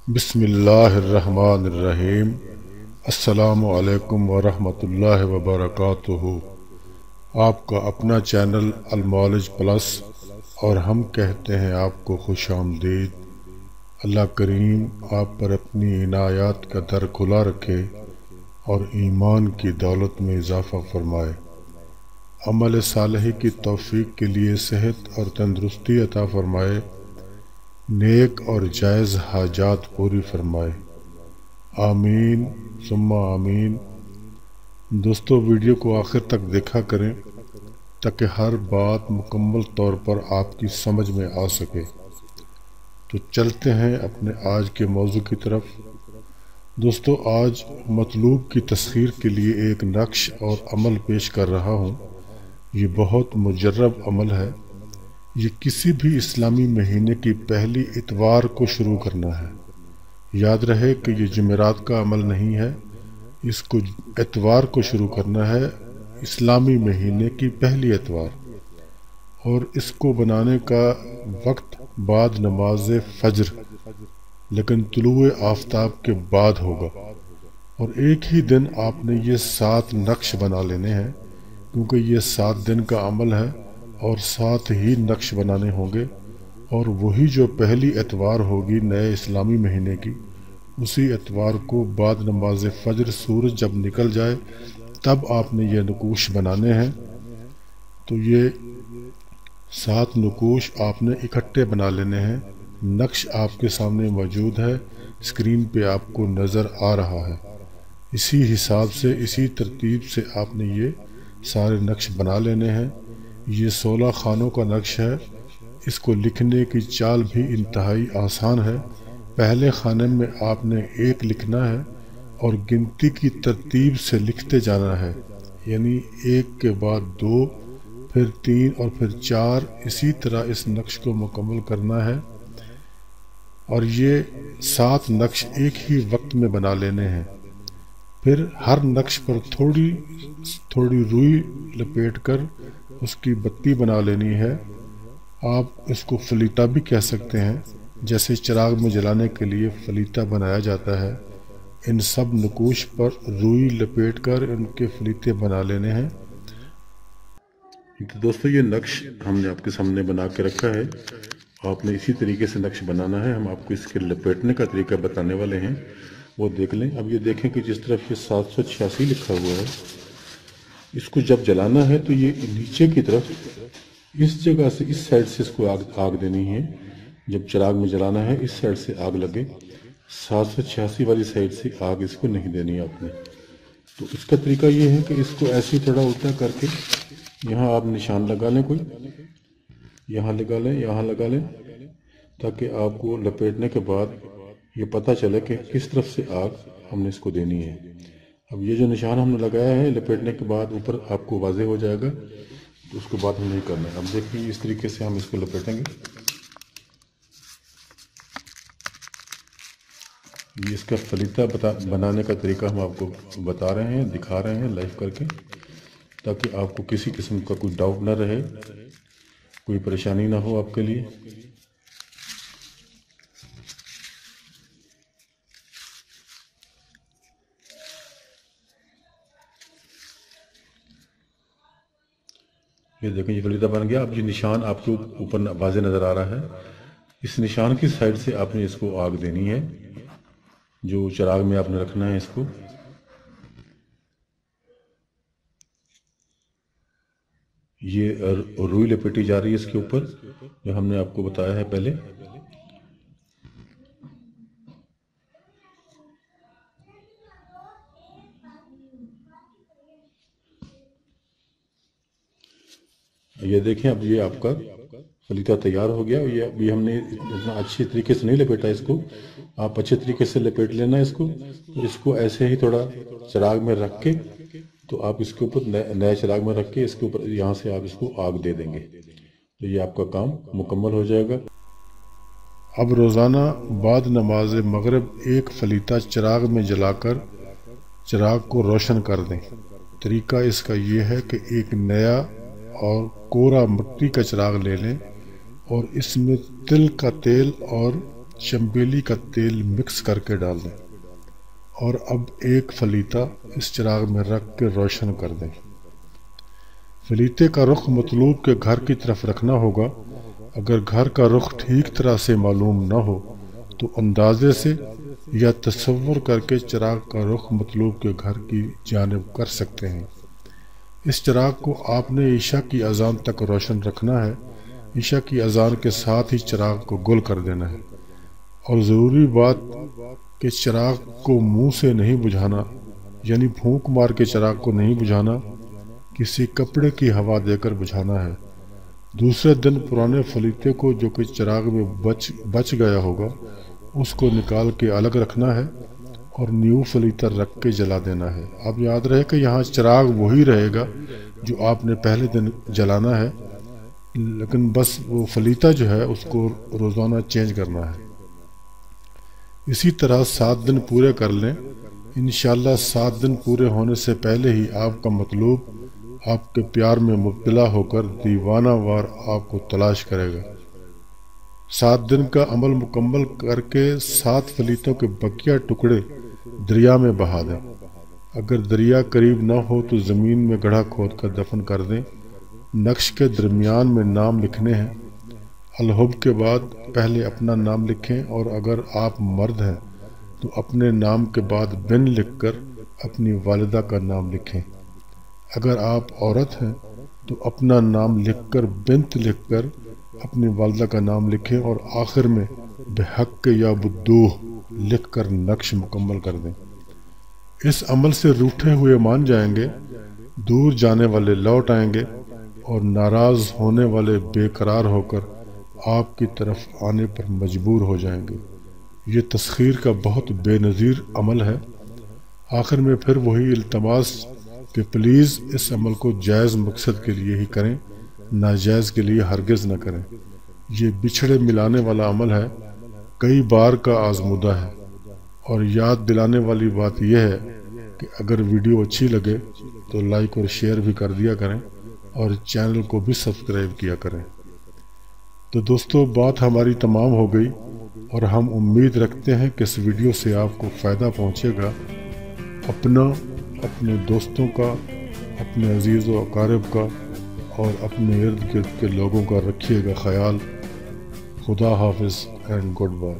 बिस्मिल्लाहिर्रहमानिर्रहीम। अस्सलामु अलैकुम वरहमतुल्लाहि वबरकातुहू। आपका अपना चैनल अलमौलिज प्लस और हम कहते हैं आपको खुश आमदीद। अल्लाह करीम आप पर अपनी इनायात का दर खुला रखे और ईमान की दौलत में इजाफ़ा फरमाए। अमल सालही की तौफीक के लिए सेहत और तंदुरुस्ती अता फरमाए, नेक और जायज़ हाजात पूरी फरमाए। आमीन सुम्मा आमीन। दोस्तों, वीडियो को आखिर तक देखा करें ताकि हर बात मुकम्मल तौर पर आपकी समझ में आ सके। तो चलते हैं अपने आज के मौजू की तरफ। दोस्तों, आज मतलूब की तस्खीर के लिए एक नक्श और अमल पेश कर रहा हूँ। ये बहुत मुजर्रब अमल है। ये किसी भी इस्लामी महीने की पहली इतवार को शुरू करना है। याद रहे कि ये जुमेरात का अमल नहीं है, इसको इतवार को शुरू करना है, इस्लामी महीने की पहली इतवार। और इसको बनाने का वक्त बाद नमाज फज्र, लेकिन तुलुए आफताब के बाद होगा। और एक ही दिन आपने ये 7 नक्श बना लेने हैं, क्योंकि ये 7 दिन का अमल है और 7 ही नक्श बनाने होंगे। और वही जो पहली एतवार होगी नए इस्लामी महीने की, उसी एतवार को बाद नमाज फज्र सूरज जब निकल जाए तब आपने ये नकूश बनाने हैं। तो ये 7 नकूश आपने इकट्ठे बना लेने हैं। नक्श आपके सामने मौजूद है, स्क्रीन पे आपको नज़र आ रहा है। इसी हिसाब से, इसी तरतीब से आपने ये सारे नक्श बना लेने हैं। ये 16 खानों का नक्श है। इसको लिखने की चाल भी इंतहाई आसान है। पहले खाने में आपने 1 लिखना है और गिनती की तरतीब से लिखते जाना है, यानी 1 के बाद 2, फिर 3 और फिर 4। इसी तरह इस नक्श को मुकम्मल करना है। और ये 7 नक्श एक ही वक्त में बना लेने हैं। फिर हर नक्श पर थोड़ी थोड़ी रुई लपेट कर उसकी बत्ती बना लेनी है। आप इसको फलीता भी कह सकते हैं, जैसे चिराग में जलाने के लिए फलीता बनाया जाता है। इन सब नकूश पर रुई लपेट कर इनके फलीते बना लेने हैं। तो दोस्तों, ये नक्श हमने आपके सामने बना के रखा है। आपने इसी तरीके से नक्श बनाना है। हम आपको इसके लपेटने का तरीका बताने वाले हैं, वो देख लें। अब ये देखें कि जिस तरफ ये 786 लिखा हुआ है, इसको जब जलाना है तो ये नीचे की तरफ इस जगह से, इस साइड से इसको आग देनी है। जब चिराग में जलाना है इस साइड से आग लगे, 786 वाली साइड से आग इसको नहीं देनी है आपने। तो इसका तरीका ये है कि इसको ऐसे ही थोड़ा उल्टा करके यहाँ आप निशान लगा लें, कोई यहाँ लगा लें, यहाँ लगा लें, ताकि आपको लपेटने के बाद ये पता चले कि किस तरफ से आग हमने इसको देनी है। अब ये जो निशान हमने लगाया है, लपेटने के बाद ऊपर आपको वाज़ेह हो जाएगा। तो उसके बाद हम नहीं करना है। अब देखिए, इस तरीके से हम इसको लपेटेंगे। ये इसका फलीता बनाने का तरीका हम आपको बता रहे हैं, दिखा रहे हैं लाइव करके, ताकि आपको किसी किस्म का कोई डाउट ना रहे, कोई परेशानी ना हो आपके लिए। ये देखें, ये फलीता बन गया। अब ये निशान आपके ऊपर वाज़ेह नज़र आ रहा है। इस निशान की साइड से आपने इसको आग देनी है, जो चिराग में आपने रखना है इसको। ये रुई लपेटी जा रही है इसके ऊपर, जो हमने आपको बताया है पहले। ये देखें, अब ये आपका फलीता तैयार हो गया। ये अभी हमने इतना अच्छे तरीके से नहीं लपेटा इसको, आप अच्छे तरीके से लपेट लेना इसको। तो इसको ऐसे ही थोड़ा चिराग में रख के, तो आप इसके ऊपर नए चिराग में रख के इसके ऊपर यहाँ से आप इसको आग दे देंगे, तो ये आपका काम मुकम्मल हो जाएगा। अब रोज़ाना बाद नमाज मगरिब 1 फलीता चिराग में जलाकर चिराग को रोशन कर दें। तरीका इसका ये है कि एक नया और कोरा मिट्टी का चिराग ले लें और इसमें तिल का तेल और چمبیلی کا تیل مکس کر کے ڈال دیں اور اب ایک فلیتا اس چراغ میں رکھ کے روشن کر دیں۔ فلیتے کا رخ مطلوب کے گھر کی طرف رکھنا ہوگا۔ اگر گھر کا رخ ٹھیک طرح سے معلوم نہ ہو تو اندازے سے یا تصور کر کے چراغ کا رخ مطلوب کے گھر کی جانب کر سکتے ہیں۔ اس چراغ کو آپ نے عشاء کی اذان تک روشن رکھنا ہے۔ عشاء کی اذان کے ساتھ ہی چراغ کو گل کر دینا ہے، اور ضروری بات کہ چراغ کو منہ سے نہیں بجھانا، یعنی پھونک مار کے چراغ کو نہیں بجھانا، کسی کپڑے کی ہوا دے کر بجھانا ہے۔ دوسرے دن پرانے فلیتے کو جو کہ چراغ میں بچ گیا ہوگا اس کو نکال کے الگ رکھنا ہے اور نیو فلیتا رکھ کے جلا دینا ہے۔ اب یاد رہے کہ یہاں چراغ وہی رہے گا جو آپ نے پہلے دن جلانا ہے، لیکن بس وہ فلیتا جو ہے اس کو روزانہ چینج کرنا ہے۔ اسی طرح 7 دن پورے کر لیں۔ انشاءاللہ 7 دن پورے ہونے سے پہلے ہی آپ کا مطلوب آپ کے پیار میں مبتلا ہو کر دیوانہ وار آپ کو تلاش کرے گا۔ 7 دن کا عمل مکمل کر کے 7 فلیتوں کے بقیہ ٹکڑے دریا میں بہا دیں۔ اگر دریا قریب نہ ہو تو زمین میں گڑھا کھود کر دفن کر دیں۔ نقش کے درمیان میں نام لکھنے ہیں۔ الحب کے بعد پہلے اپنا نام لکھیں، اور اگر آپ مرد ہیں تو اپنے نام کے بعد بن لکھ کر اپنی والدہ کا نام لکھیں۔ اگر آپ عورت ہیں تو اپنا نام لکھ کر بنت لکھ کر اپنی والدہ کا نام لکھیں، اور آخر میں بحق یا بدوح لکھ کر نقش مکمل کر دیں۔ اس عمل سے روٹھے ہوئے مان جائیں گے، دور جانے والے لوٹ آئیں گے، اور ناراض ہونے والے بے قرار ہو کر آپ کی طرف آنے پر مجبور ہو جائیں گے۔ یہ تسخیر کا بہت بے نظیر عمل ہے۔ آخر میں پھر وہی التماس کہ پلیز اس عمل کو جائز مقصد کے لیے ہی کریں، ناجائز کے لیے ہرگز نہ کریں۔ یہ بچھڑے ملانے والا عمل ہے، کئی بار کا آزمودہ ہے، اور یاد دلانے والی بات یہ ہے کہ اگر ویڈیو اچھی لگے تو لائک اور شیئر بھی کر دیا کریں، اور چینل کو بھی سبسکرائب کیا کریں۔ تو دوستو، بات ہماری تمام ہو گئی، اور ہم امید رکھتے ہیں کہ اس ویڈیو سے آپ کو فائدہ پہنچے گا۔ اپنا، اپنے دوستوں کا، اپنے عزیز و اقارب کا اور اپنے ارد گرد کے لوگوں کا رکھیے گا خیال۔ خدا حافظ اینڈ گڈ بائے۔